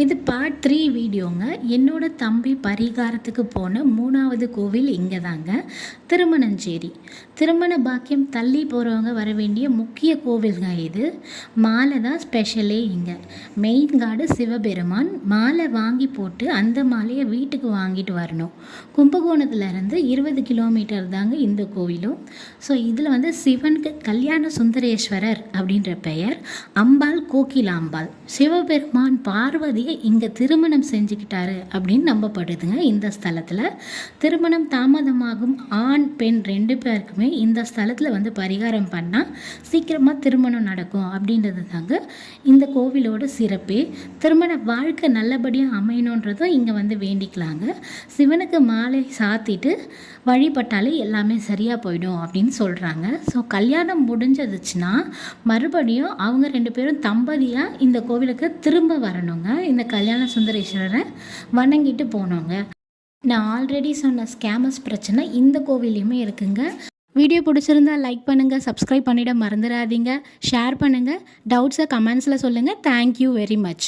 இது பார்ட் 3 வீடியோங்க. என்னோட தம்பி பரிகாரத்துக்கு போன 3வது கோவில் இங்கே தாங்க, திருமணஞ்சேரி. திருமண பாக்கியம் தள்ளி போகிறவங்க வர வேண்டிய முக்கிய கோவில்ங்க இது. மாலை தான் ஸ்பெஷலே இங்கே. Main card Sivaperuman. மாலை வாங்கி போட்டு அந்த மாலையை வீட்டுக்கு வாங்கிட்டு வரணும். கும்பகோணத்துலேருந்து 20 கிலோமீட்டர் தாங்க இந்த கோவிலும். ஸோ இதில் வந்து சிவனுக்கு கல்யாண சுந்தரேஸ்வரர் அப்படின்ற பெயர், அம்பாள் கோகிலாம்பாள். சிவபெருமான் பார்வதியை இங்கே திருமணம் செஞ்சுக்கிட்டாரு அப்படின்னு நம்பப்படுதுங்க. இந்த ஸ்தலத்தில் திருமணம் தாமதமாகும் ஆண் பெண் 2 பேருக்குமே இந்த ஸ்தலத்தில் வந்து பரிகாரம் பண்ணால் சீக்கிரமாக திருமணம் நடக்கும் அப்படின்றது தாங்க இந்த கோவிலோட சிறப்பே. திருமண வாழ்க்கை நல்லபடியாக அமையணுன்றதும் இங்கே வந்து வேண்டிக்கலாங்க. சிவனுக்கு மாலை சாத்திட்டு வழிபட்டாலே எல்லாமே சரியாக போயிடும் அப்படின்னு சொல்கிறாங்க. ஸோ கல்யாணம் முடிஞ்சதுச்சுன்னா மறுபடியும் அவங்க 2 பேரும் தம்பதியாக இந்த கோவிலுக்கு திரும்ப வரணுங்க. இந்த கல்யாண சுந்தரேஸ்வரரை வணங்கிட்டு போனோங்க. நான் ஆல்ரெடி சொன்ன ஸ்கேமஸ் பிரச்சனை இந்த கோவிலையுமே இருக்குங்க. வீடியோ பிடிச்சிருந்தா லைக் பண்ணுங்கள், சப்ஸ்கிரைப் பண்ணிட மறந்துடாதீங்க, ஷேர் பண்ணுங்கள், டவுட்ஸை கமெண்ட்ஸில் சொல்லுங்கள். Thank you very much.